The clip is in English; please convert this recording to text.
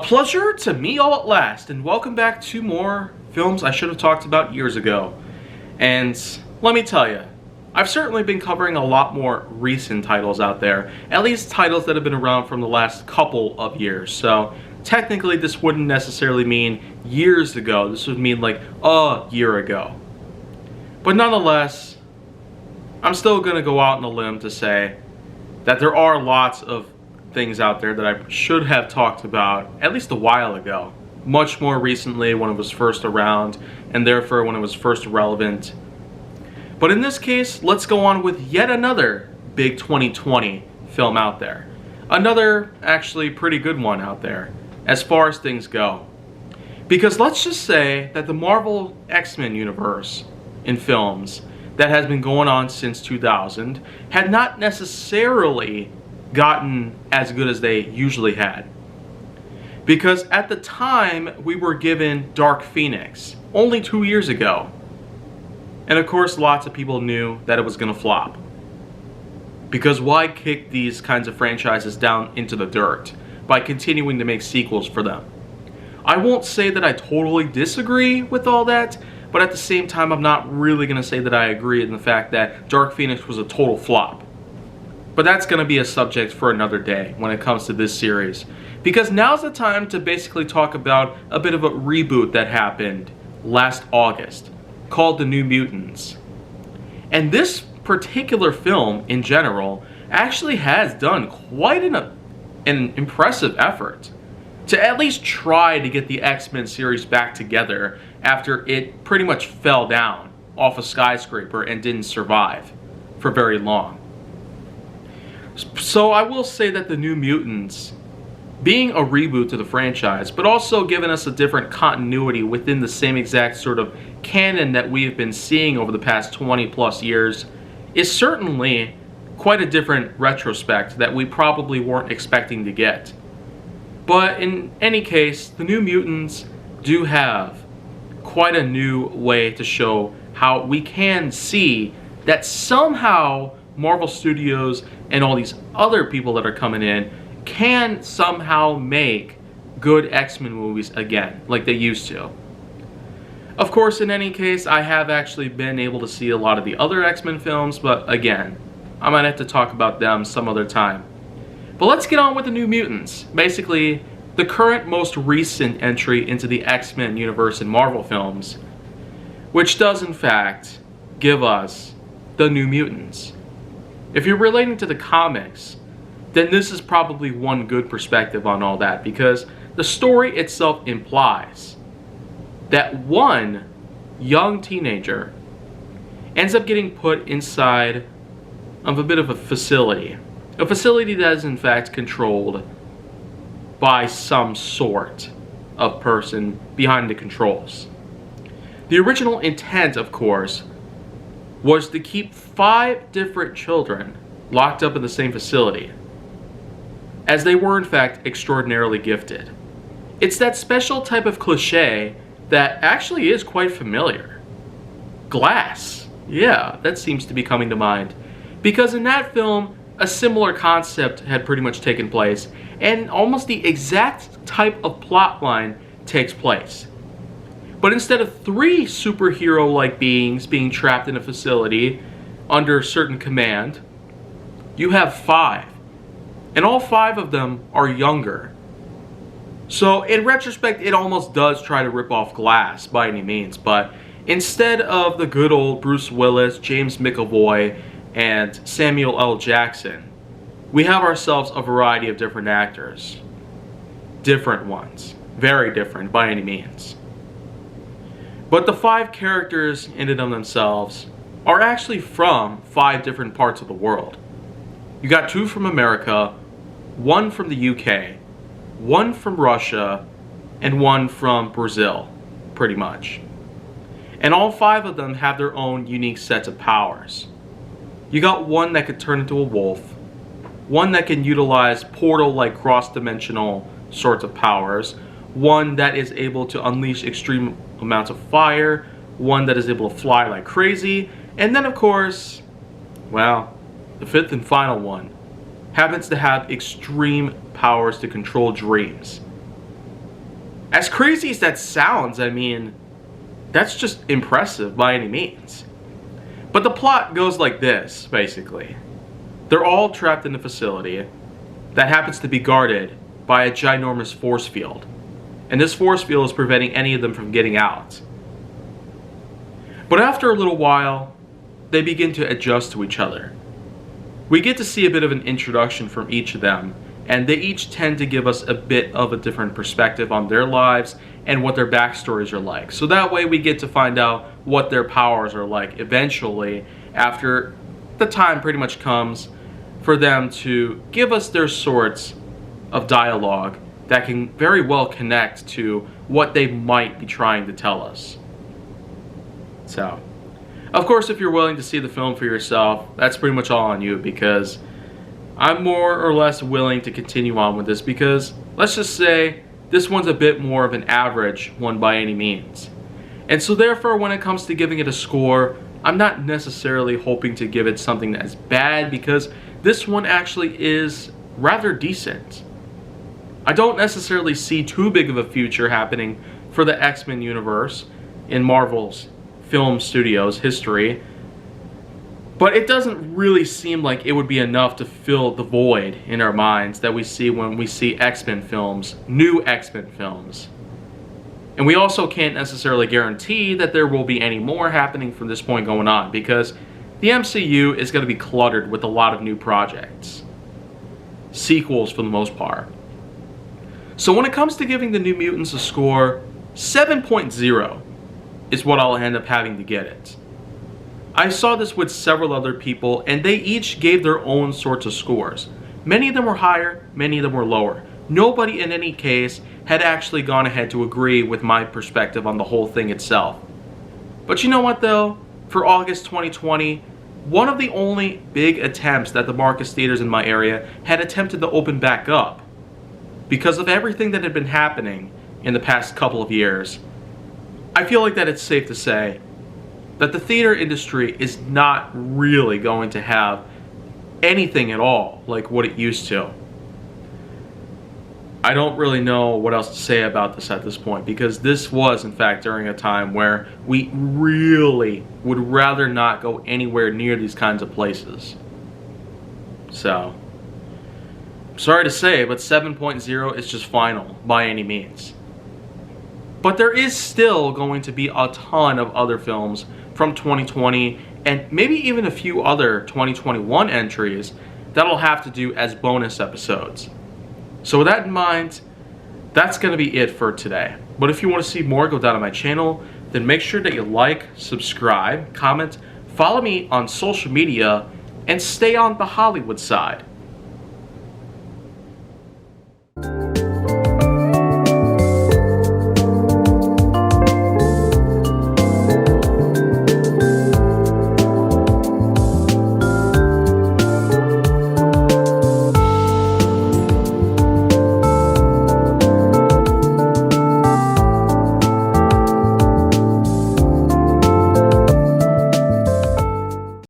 pleasure to meet y'all at last, and welcome back to more films I should have talked about years ago. And let me tell you, I've certainly been covering a lot more recent titles out there, at least titles that have been around from the last couple of years. So technically this wouldn't necessarily mean years ago, this would mean like a year ago. But nonetheless, I'm still going to go out on a limb to say that there are lots of things out there that I should have talked about at least a while ago. Much more recently when it was first around, and therefore when it was first relevant. But in this case, let's go on with yet another big 2020 film out there. Another actually pretty good one out there, as far as things go. Because let's just say that the Marvel X-Men universe in films that has been going on since 2000 had not necessarily gotten as good as they usually had. Because at the time, we were given Dark Phoenix only 2 years ago. And of course, lots of people knew that it was going to flop. Because why kick these kinds of franchises down into the dirt by continuing to make sequels for them? I won't say that I totally disagree with all that, but at the same time, I'm not really going to say that I agree in the fact that Dark Phoenix was a total flop. But that's going to be a subject for another day when it comes to this series. Because now's the time to basically talk about a bit of a reboot that happened last August, called The New Mutants. And this particular film, in general, actually has done quite an impressive effort to at least try to get the X-Men series back together after it pretty much fell down off a skyscraper and didn't survive for very long. So I will say that The New Mutants, being a reboot to the franchise, but also giving us a different continuity within the same exact sort of canon that we've been seeing over the past 20 plus years, is certainly quite a different retrospect that we probably weren't expecting to get. But in any case, The New Mutants do have quite a new way to show how we can see that somehow Marvel Studios and all these other people that are coming in can somehow make good X-Men movies again, like they used to. Of course, in any case, I have actually been able to see a lot of the other X-Men films, but again, I might have to talk about them some other time. But let's get on with The New Mutants. Basically, the current most recent entry into the X-Men universe in Marvel films, which does in fact give us The New Mutants. If you're relating to the comics, then this is probably one good perspective on all that, because the story itself implies that one young teenager ends up getting put inside of a bit of a facility that is in fact controlled by some sort of person behind the controls. The original intent, of course, was to keep 5 different children locked up in the same facility, as they were in fact extraordinarily gifted. It's that special type of cliche that actually is quite familiar. Glass. Yeah, that seems to be coming to mind. Because in that film, a similar concept had pretty much taken place, and almost the exact type of plotline takes place. But instead of 3 superhero-like beings being trapped in a facility under certain command, you have 5. And all 5 of them are younger. So in retrospect, it almost does try to rip off Glass by any means. But instead of the good old Bruce Willis, James McAvoy, and Samuel L. Jackson, we have ourselves a variety of different actors. Different ones. Very different by any means. But the 5 characters in and of themselves are actually from 5 different parts of the world. You got 2 from America, 1 from the UK, 1 from Russia, and 1 from Brazil, pretty much. And all 5 of them have their own unique sets of powers. You got 1 that could turn into a wolf, 1 that can utilize portal-like cross-dimensional sorts of powers, 1 that is able to unleash extreme amounts of fire, 1 that is able to fly like crazy, and then of course, well, the 5th and final one happens to have extreme powers to control dreams. As crazy as that sounds, I mean, that's just impressive by any means. But the plot goes like this, basically. They're all trapped in a facility that happens to be guarded by a ginormous force field. And this force field is preventing any of them from getting out. But after a little while, they begin to adjust to each other. We get to see a bit of an introduction from each of them, and they each tend to give us a bit of a different perspective on their lives and what their backstories are like. So that way we get to find out what their powers are like eventually, after the time pretty much comes for them to give us their sorts of dialogue that can very well connect to what they might be trying to tell us. So, of course, if you're willing to see the film for yourself, that's pretty much all on you, because I'm more or less willing to continue on with this, because let's just say this one's a bit more of an average one by any means. And so therefore, when it comes to giving it a score, I'm not necessarily hoping to give it something that's bad, because this one actually is rather decent. I don't necessarily see too big of a future happening for the X-Men universe in Marvel's film studios history, but it doesn't really seem like it would be enough to fill the void in our minds that we see when we see X-Men films, new X-Men films. And we also can't necessarily guarantee that there will be any more happening from this point going on, because the MCU is going to be cluttered with a lot of new projects. Sequels for the most part. So when it comes to giving the New Mutants a score, 7.0 is what I'll end up having to get it. I saw this with several other people, and they each gave their own sorts of scores. Many of them were higher, many of them were lower. Nobody in any case had actually gone ahead to agree with my perspective on the whole thing itself. But you know what though? For August 2020, one of the only big attempts that the Marcus theaters in my area had attempted to open back up, because of everything that had been happening in the past couple of years, I feel like that it's safe to say that the theater industry is not really going to have anything at all like what it used to. I don't really know what else to say about this at this point, because this was in fact during a time where we really would rather not go anywhere near these kinds of places. So, sorry to say, but 7.0 is just final by any means. But there is still going to be a ton of other films from 2020, and maybe even a few other 2021 entries that'll have to do as bonus episodes. So with that in mind, that's going to be it for today. But if you want to see more go down on my channel, then make sure that you like, subscribe, comment, follow me on social media, and stay on the Hollywood side.